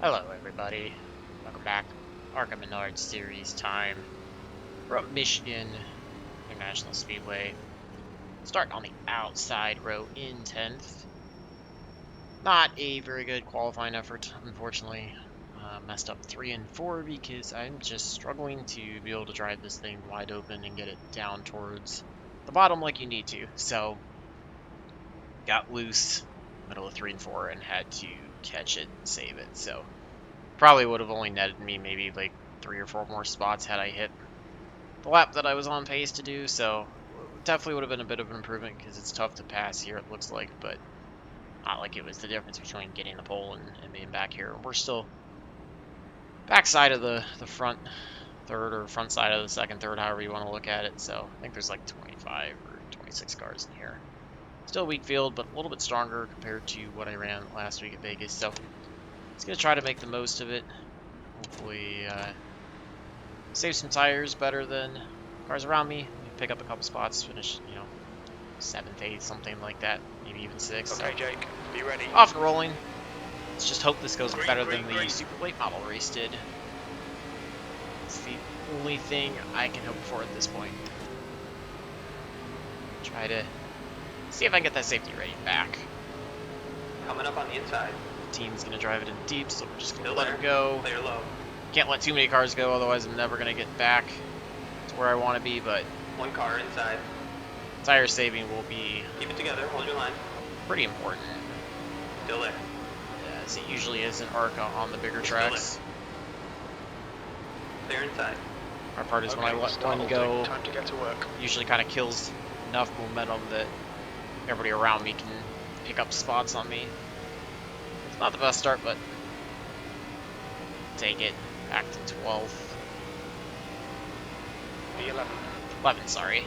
Hello everybody, welcome back. ARCA Menards Series time. We're up Michigan International Speedway. Start on the outside row in 10th. Not a very good qualifying effort, unfortunately. Messed up 3 and 4 because I'm just struggling to be able to drive this thing wide open and get it down towards the bottom like you need to. So, got loose middle of 3 and 4 and had to catch it and save it. So, probably would have only netted me maybe like 3 or 4 more spots had I hit the lap that I was on pace to do, so definitely would have been a bit of an improvement because it's tough to pass here, it looks like, but not like it was the difference between getting the pole and being back here. We're still back side of the front third or front side of the second third, however you want to look at it, so I think there's like 25 or 26 cars in here. Still weak field, but a little bit stronger compared to what I ran last week at Vegas, so just going to try to make the most of it. Hopefully, save some tires better than cars around me. Pick up a couple spots, finish, 7th, 8th, something like that. Maybe even 6th. Okay, Jake, be ready. Off and rolling. Let's just hope this goes better than the super late model race did. It's the only thing I can hope for at this point. Try to see if I can get that safety rating back. Coming up on the inside. The team's going to drive it in deep, so we're just going to Still let there. it go. Clear low. Can't let too many cars go, otherwise I'm never going to get back to where I want to be, but One car inside. tire saving will be Keep it together. Hold your line. pretty important, Still there. as it usually is in ARCA on the bigger tracks. Clear inside. Our part is when I let one go, Time to get to work. usually kind of kills enough momentum that everybody around me can pick up spots on me. It's not the best start, but take it. Back to 12th. B11. 11, sorry.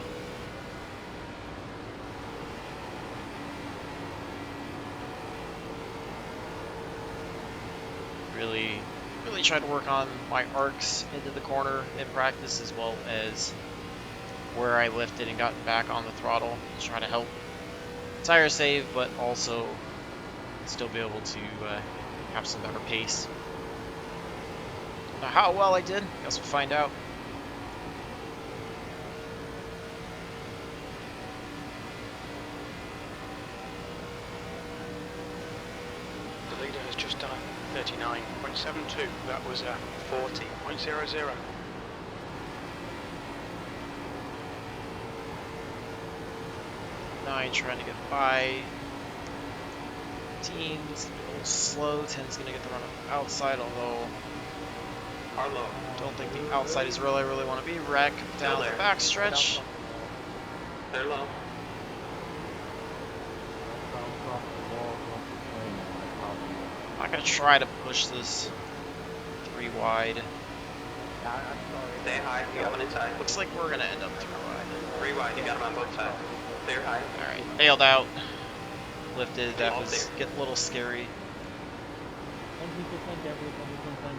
Really try to work on my arcs into the corner in practice, as well as where I lifted and got back on the throttle to try to help tire save, but also still be able to have some better pace. Now, how well I did, I guess we'll find out. The leader has just done a 39.72. That was a 40.00. Nine trying to get by. 10's a little slow. 10's gonna get the run outside, although Car low. don't think the outside is really I really want to be. Wreck down the back stretch. Clear low. I'm gonna try to push this 3 wide. Stay high. You got one inside. Looks like we're gonna end up 3 wide. 3 wide. You got him on both sides. Clear high. Alright, bailed out. Lifted, that All was clear. getting a little scary.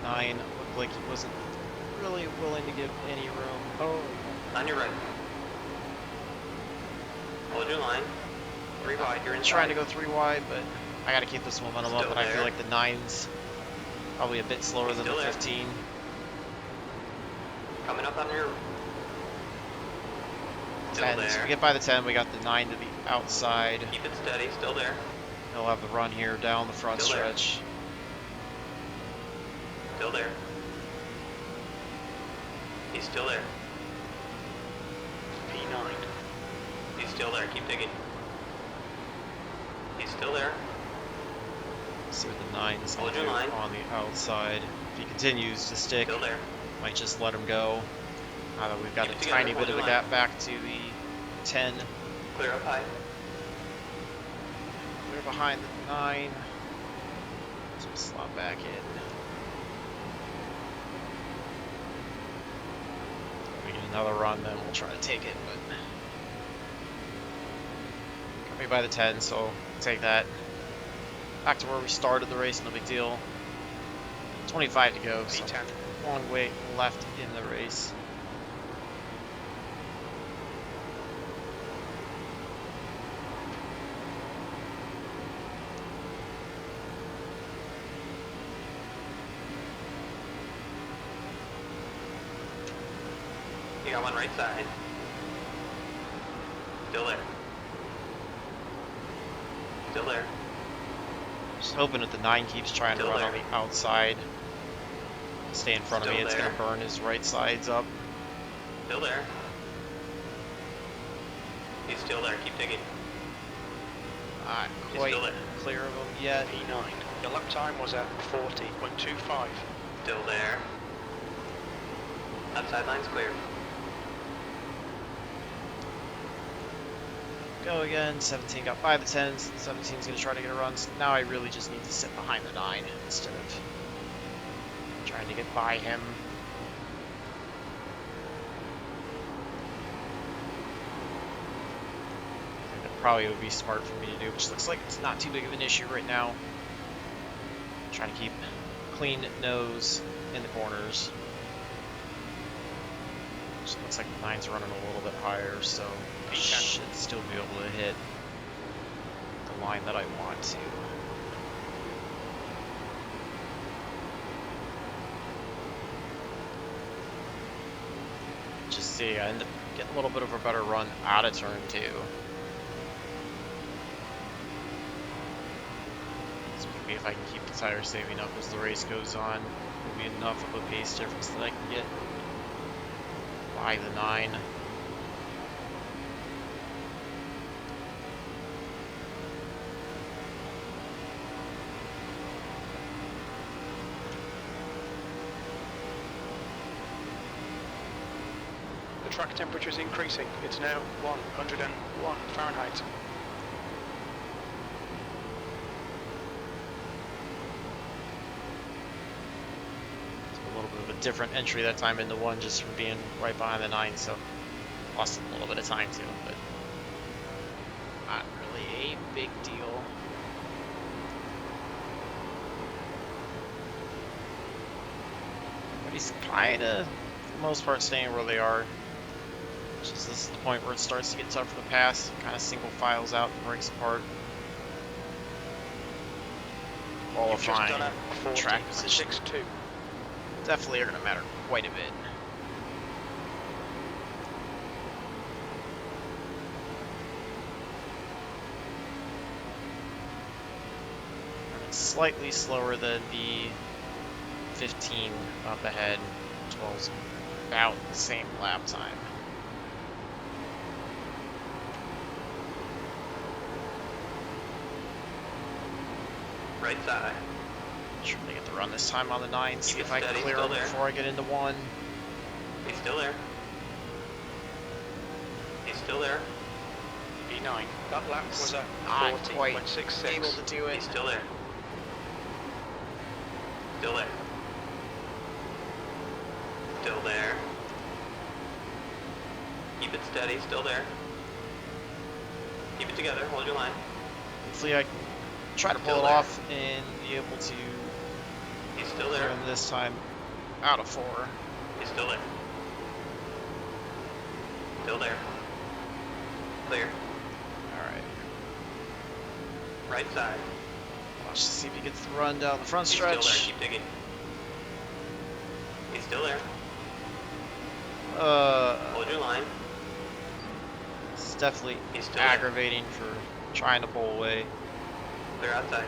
9 looked like he wasn't really willing to give any room. Oh. On your right. Hold your line. 3 wide. You're I'm inside. trying to go 3 wide, but I gotta keep this momentum up, Still and I feel there. like the 9's probably a bit slower than the Still there. 15. Coming up on your... Still 10. there. So we get by the 10, we got the 9 to the outside. Keep it steady. Still there. He'll have the run here down the front Still there. stretch. Still there. He's still there. P9. He's still there. Keep digging. He's still there. See what the 9's Hold gonna your do line. on the outside. If he continues to stick, Still there. might just let him go. Now that we've got Keep a it together, tiny hold bit of a your gap line. back to the 10. Clear up high. We're behind the 9. So slot back in. We get another run, then we'll try to take it, but got me by the 10, so take that. Back to where we started the race, no big deal. 25 to go, so P10. long way left in the race. You got one right side. Still there. Still there. Just hoping that the 9 keeps trying to Still run there. on the outside. Stay in front of me, Still it's there. going to burn his right sides up. Still there. He's still there. Keep digging. Not He's quite still there. clear of him yet. P9. Your lap time was at 40.25. Still there. Outside line's clear. Go again, 17 got by the 10s, 17's going to try to get a run, so now I really just need to sit behind the 9 instead of trying to get by him. I think that probably would be smart for me to do, which looks like it's not too big of an issue right now. Trying to keep clean nose in the corners. Just looks like the 9's running a little bit higher, so I should still be able to hit the line that I want to. Just see, I end up getting a little bit of a better run out of turn 2. So maybe if I can keep the tire saving up as the race goes on, it'll be enough of a pace difference that I can get by the 9. The track temperature is increasing. It's now 101 Fahrenheit. A little bit of a different entry that time into 1 just from being right behind the 9, so lost a little bit of time too, but not really a big deal. But he's kind of, for the most part, staying where they are. It's just this is the point where it starts to get tougher to pass. Kind of single files out and breaks apart. You've just done Qualifying, a track position 40.62. definitely are going to matter quite a bit. Running slightly slower than the 15 up ahead. 12's about the same lap time. Right side. Trying to get the run this time on the 9, see Keep if it I can steady, clear still him there. before I get into 1. He's still there. He's still there. P9. That lap was at Not quite 40.66. able to do it. He's still there. Still there. Still there. Keep it steady, still there. Keep it together, hold your line. Hopefully I can try to pull Still it there. off and be able to He's still clear there. him this time out of 4. He's still there. Still there. Clear. Alright, Right side. watch to see if he gets the run down the front He's still there. stretch. Keep digging. He's still there. Hold your line. It's definitely He's still there. aggravating for trying to pull away. Clear outside.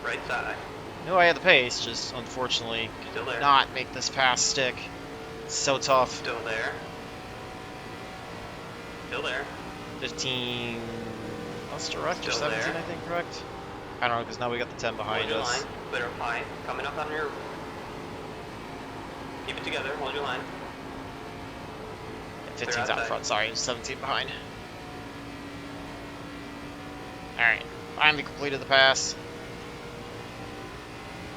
Right side. Knew I had the pace, just unfortunately Still could there. not make this pass stick. It's so tough. Still there. Still there. 15 must have left or Still 17, there. I think, correct? I don't know, because now we got the 10 Hold behind your us. line. Clear up high. Coming up on your... Keep it together. Hold your line. 15's out outside. front, sorry, 17 behind. Alright, finally completed the pass.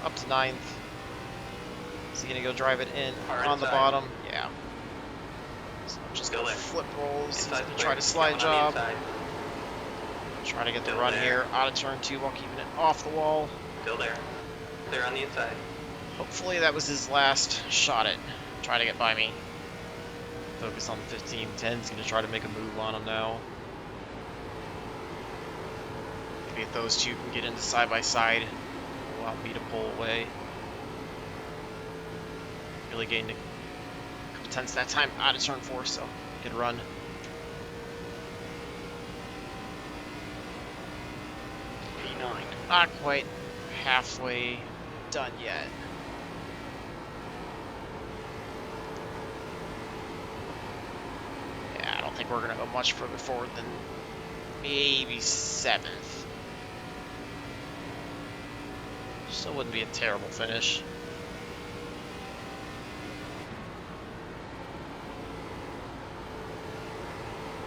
Up to 9th. Is he gonna go drive it in Far on the inside. bottom? Yeah. So I'm just Still gonna there. flip rolls. He's Inside gonna clear. try to slide Coming on the job. inside. Try to get the Still run there. here out of turn 2 while keeping it off the wall. Still there. Clear on the inside. Hopefully that was his last shot at trying to get by me. Focus on the 15. 10's gonna try to make a move on him now. Maybe if those two can get into side by side, allow me to pull away. Really getting to couple tenths that time out of turn 4, so good run. P9. Not quite halfway done yet. Yeah, I don't think we're going to go much further forward than maybe 7th. Still wouldn't be a terrible finish.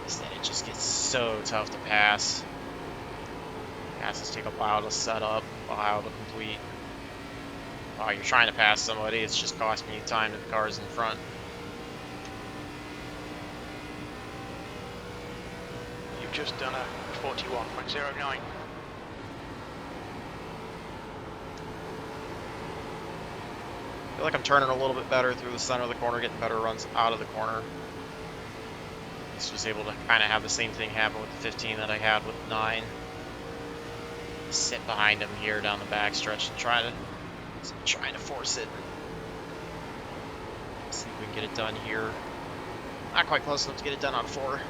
Instead, it just gets so tough to pass. Passes take a while to set up, a while to complete. While you're trying to pass somebody, it's just costing you time to the cars in front. You've just done a 41.09. I feel like I'm turning a little bit better through the center of the corner, getting better runs out of the corner. Just was able to kind of have the same thing happen with the 15 that I had with 9. Sit behind him here down the back stretch and trying to force it. See if we can get it done here. Not quite close enough to get it done on 4.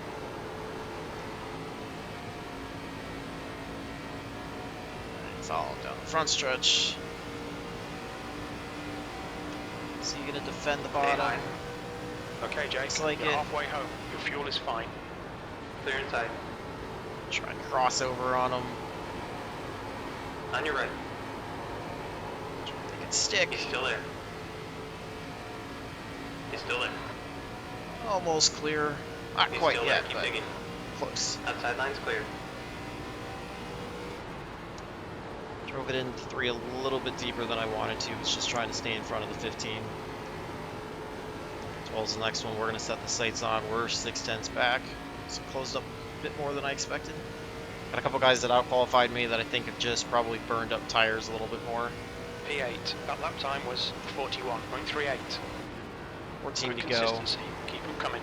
Follow down the front stretch. So you're gonna defend the bottom. Okay, Jake, Looks like you're it. halfway home. Your fuel is fine. Clear inside. Try and cross over on him. On your right. They can stick. He's still there. He's still there. Almost clear. Not He's quite still yet, there. Keep but digging. close. Outside line's clear. Drove it in 3 a little bit deeper than I wanted to. Was just trying to stay in front of the 15. 12's the next one we're going to set the sights on. We're 6/10ths back. So closed up a bit more than I expected. Got a couple guys that out-qualified me that I think have just probably burned up tires a little bit more. P8. That lap time was 41.38. 14 to Good go. consistency. Keep them coming.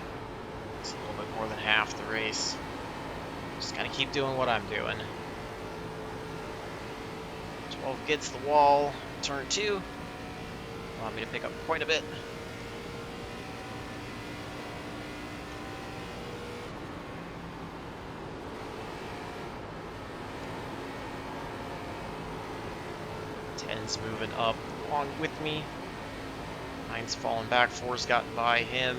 It's a little bit more than half the race. Just gotta keep doing what I'm doing. 12 gets the wall. Turn 2. Allow me to pick up quite a bit. Ten's moving up along with me. 9's falling back. 4's gotten by him.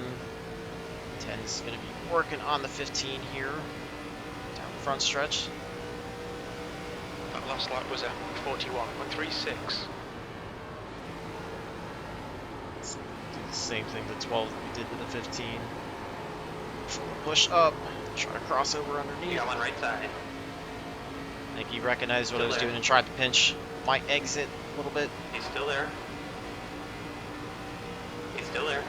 10's going to be working on the 15 here. Down the front stretch. That last lap was a 41.36. Let's do the same thing to 12 that we did with the 15. Push up. Try to cross over You underneath. got one right side. I think he recognized what Still I was there. doing and tried to pinch my exit a little bit. He's still there. He's still there.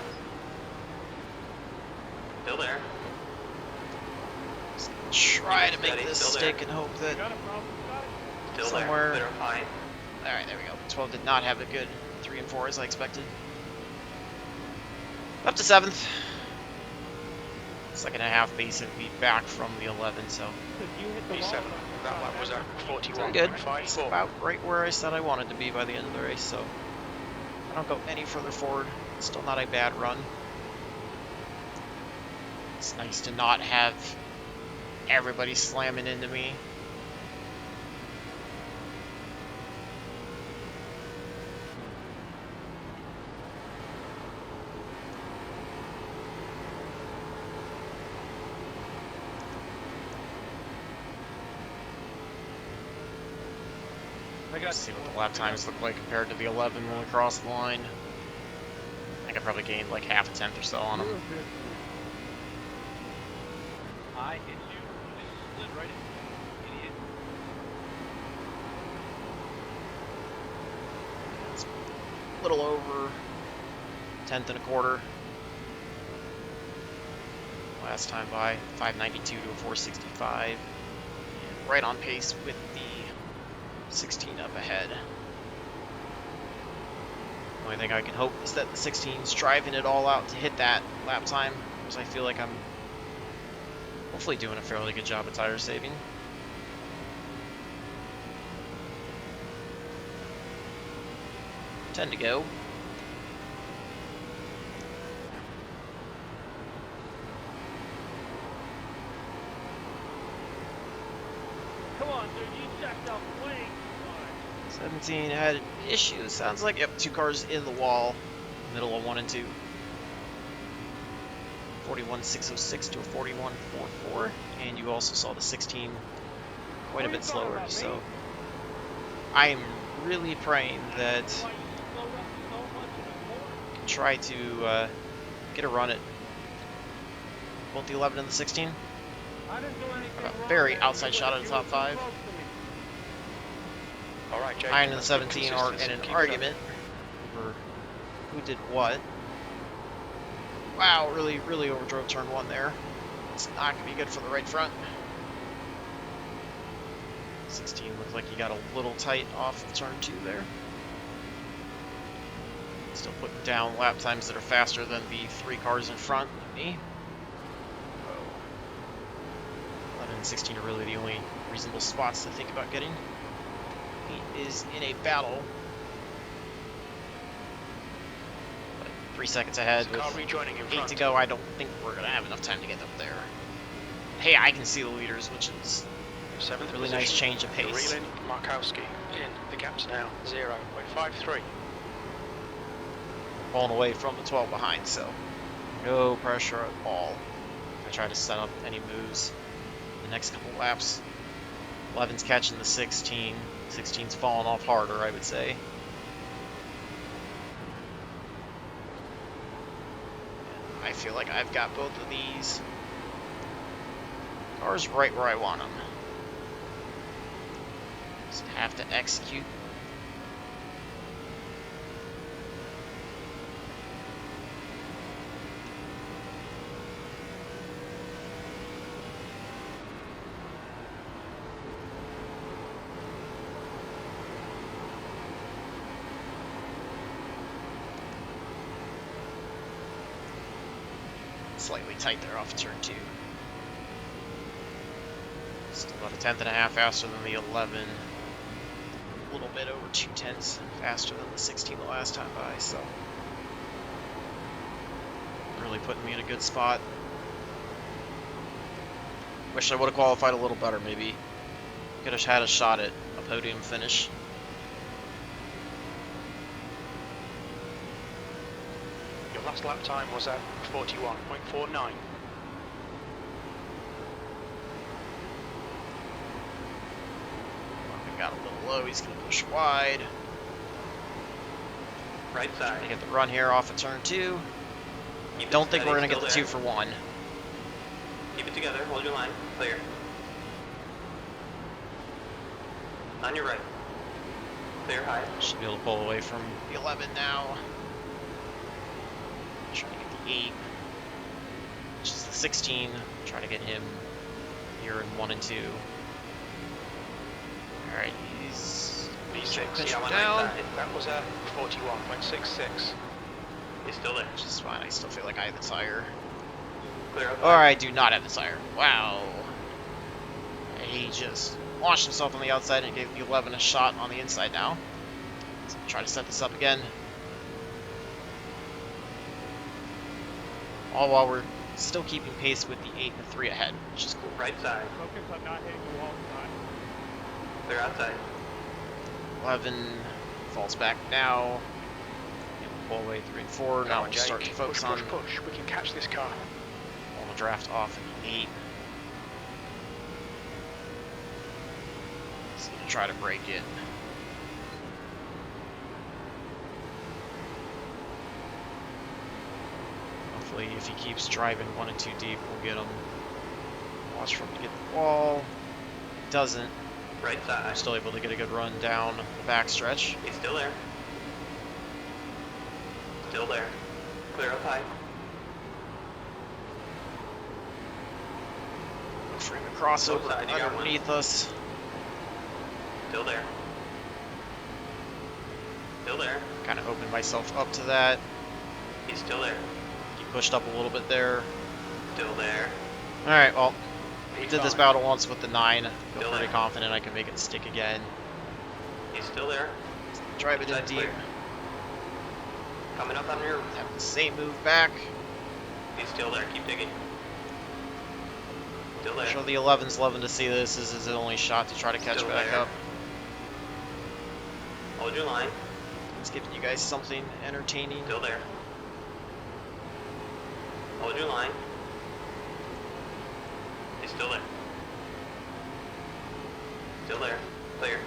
Still there. Try to make Steady, this still stick there. and hope that... Still Somewhere. there. Clear up high. Alright, there we go. 12 did not have a good 3 and 4 as I expected. Up to 7th. Second and a half basically back from the 11, so P7. That lap was a doing good. It's 41.54. about right where I said I wanted to be by the end of the race, so I don't go any further forward. It's still not a bad run. It's nice to not have everybody slamming into me. Let's see what the lap times look like compared to the 11 when we crossed the line. I think I probably gained like half a tenth or so on them. I hit you. I slid right in, idiot. It's a little over tenth and a quarter. Last time by 592 to a 465. And right on pace with the 16 up ahead. The only thing I can hope is that the 16's driving it all out to hit that lap time, because I feel like I'm hopefully doing a fairly good job of tire saving. Ten to go. checked out way too 17 had issues. Sounds like, yep, 2 cars in the wall, middle of 1 and 2. 41,606 to a 41,44, and you also saw the 16 quite a bit slower. So I'm really praying that I can try to get a run at both the 11 and the 16. A very outside shot at the top 5. All right, Jake. 9 and the that's good 17 are in consistency. an Keep it up. argument over who did what. Wow, really overdrove turn 1 there. It's not going to be good for the right front. 16 looked like he got a little tight off of turn 2 there. Still putting down lap times that are faster than the 3 cars in front of me. 11 and 16 are really the only reasonable spots to think about getting. He is in a battle. 3 seconds ahead There's a car with rejoining in 8 front. to go. I don't think we're going to have enough time to get up there. Hey, I can see the leaders, which is Seventh really position. nice change of pace. Reeling Markowski in. The gap's now 0.53. Pulling away from the 12 behind, so no pressure at all. I try to set up any moves the next couple laps. 11's catching the 16. 16's falling off harder, I would say. I feel like I've got both of these cars right where I want them. Just have to execute. Slightly tight there off of turn 2. Still about a 1/10.5 faster than the 11. A little bit over 2/10 faster than the 16 the last time by, so really putting me in a good spot. Wish I would have qualified a little better, maybe. Could have had a shot at a podium finish. Your last lap time was at 41.49. Got a little low, he's going to push wide. Right Trying side. to get the run here off of turn 2. Keep it Don't think steady, we're going to get still the there. 2 for 1. Keep it together. Hold your line. Clear. On your right. Clear high. Should be able to pull away from the 11 now. Trying to get the 8, which is the 16. Trying to get him here in 1 and 2. Alright, he's B6, pinch yeah, him one down. right side. That was at 41.66. He's still there. Which is fine, I still feel like I have the tire. Clear up. Or I do not have the tire. Wow. He just launched himself on the outside and gave the 11 a shot on the inside now. So try to set this up again. All while we're still keeping pace with the 8 and 3 ahead, which is cool. Right side. Focus on not hitting the wall side. Clear outside. 11 falls back now. Pull away 3 and 4. Now we'll Jake. start to focus push, on push. We can catch this car. on the draft off in the 8. He's gonna try to break it. Hopefully, if he keeps driving 1 and 2 deep, we'll get him. Watch for him to get the wall. Doesn't. Right I'm side. still able to get a good run down the backstretch. He's still there. Still there. Clear up high. Look for him to cross Both over sides, you got one. underneath us. Still there. Still there. Kind of opened myself up to that. He's still there. He pushed up a little bit there. Still there. Alright, well, we did this P5. battle once with the 9. Feel Still pretty there. confident I can make it stick again. He's still there. Drive it in Inside deep. clear. Coming up on your. Have the same move back. He's still there. Keep digging. Still there. I'm sure the 11's loving to see this. This is his only shot to try to catch Still back there. up. Hold your line. It's giving you guys something entertaining. Still there. Hold your line. He's still there. Still there. Clear.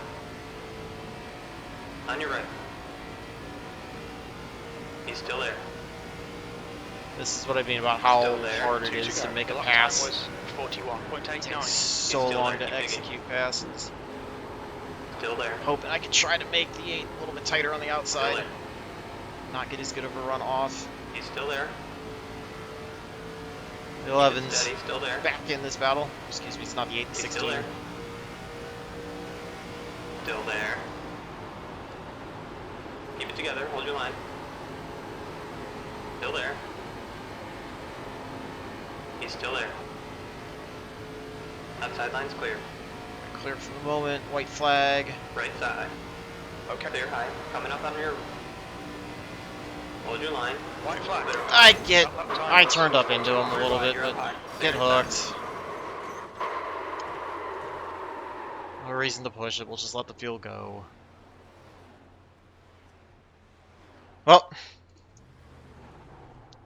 On your right. He's still there. This is what I mean about how Still there. hard it 2 is go. to make The a lap pass. time was 41.89. It takes so still long there. to Keep digging. execute passes. Still there. Hoping I could try to make the 8 a little bit tighter on the Still outside. there. Not get as good of a run off. He's still there. The Keep it 11's steady. Still there. back in this battle. Excuse me, it's not the 8 and He's 16. still there. Still there. Keep it together. Hold your line. Still there. He's still there. Outside line's clear. Clear for the moment. White flag. Right side. Okay. Clear high. Coming up on your... Hold your line. White flag. Clear. I turned up into him a little bit, You're up but high. get Clear. hooked. No reason to push it. We'll just let the field go. Well,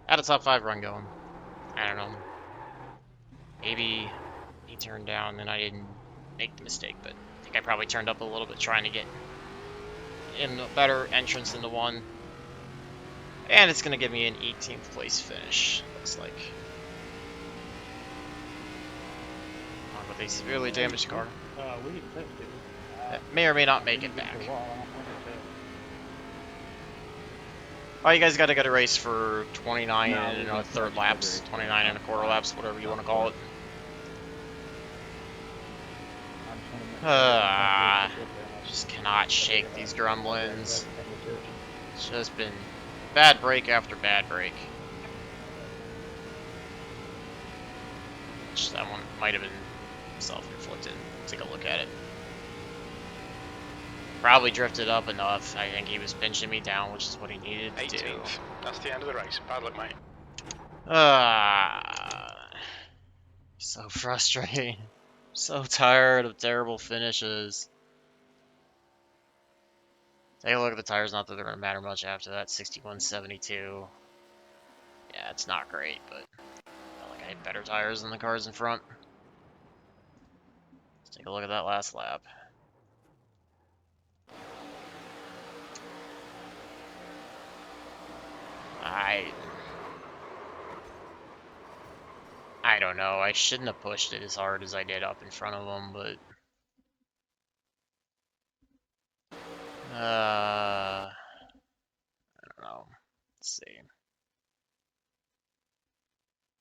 had a top 5 run going. I don't know. Maybe he turned down and I didn't make the mistake, but I think I probably turned up a little bit trying to get in a better entrance into one. And it's going to give me an 18th place finish, looks like. Oh, but they severely damaged the car. We need to test it. That may or may not make it back. Oh, you guys got to get a race for 29 and a third laps, 29 and a quarter laps, whatever you want to call it. Just cannot shake these gremlins. It's just been bad break after bad break. Which that one might have been self-inflicted. Take a look at it. Probably drifted up enough. I think he was pinching me down, which is what he needed to do. 18th. That's the end of the race. Bad luck, mate. So frustrating. So tired of terrible finishes. Take a look at the tires, not that they're going to matter much after that. 61.72. Yeah, it's not great, but I felt like I had better tires than the cars in front. Let's take a look at that last lap. I don't know. I shouldn't have pushed it as hard as I did up in front of him, but I don't know. Let's see.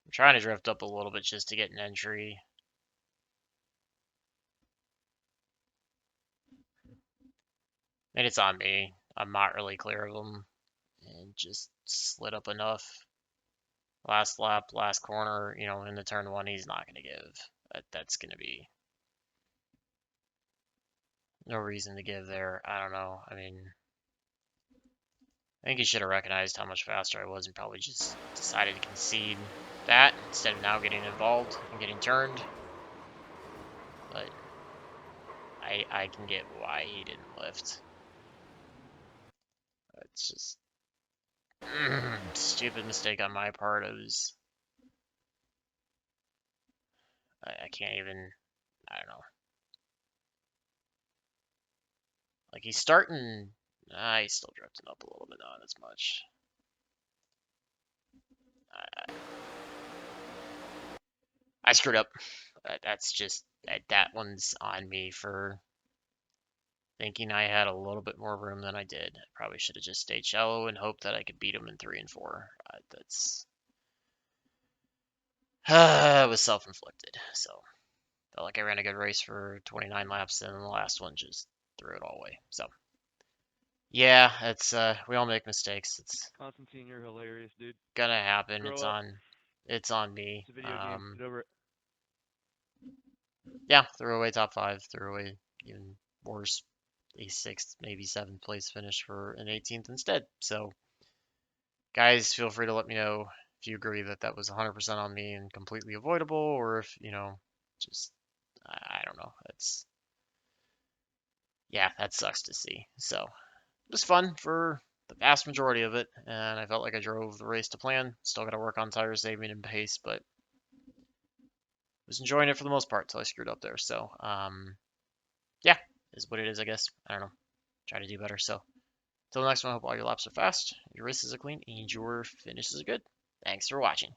I'm trying to drift up a little bit just to get an entry. And it's on me. I'm not really clear of him. And just slid up enough. Last lap, last corner, you know, in the turn 1, he's not going to give. That's going to be no reason to give there. I don't know. I mean, I think he should have recognized how much faster I was and probably just decided to concede that instead of now getting involved and getting turned. But I can get why he didn't lift. It's just stupid mistake on my part. I can't even, I don't know. Like he's starting, he's still drifting up a little bit, not as much. I screwed up. That's just, that one's on me for thinking I had a little bit more room than I did. I probably should have just stayed shallow and hoped that I could beat him in 3 and 4. It was self-inflicted. So felt like I ran a good race for 29 laps, and the last one just threw it all away. So yeah, it's we all make mistakes. It's Constantine, you're hilarious, dude. gonna happen. Grow It's up. on me. It's a video game. Get over it. Yeah, threw away top 5, threw away even worse, a 6th, maybe 7th place finish for an 18th instead. So guys, feel free to let me know if you agree that that was 100% on me and completely avoidable, or if, you know, Just, I don't know. Yeah, that sucks to see. So it was fun for the vast majority of it, and I felt like I drove the race to plan. Still got to work on tire saving and pace, but was enjoying it for the most part until I screwed up there. So, yeah, is what it is, I guess. I don't know. Try to do better. So, till the next one, I hope all your laps are fast, your races are clean, and your finishes are good. Thanks for watching.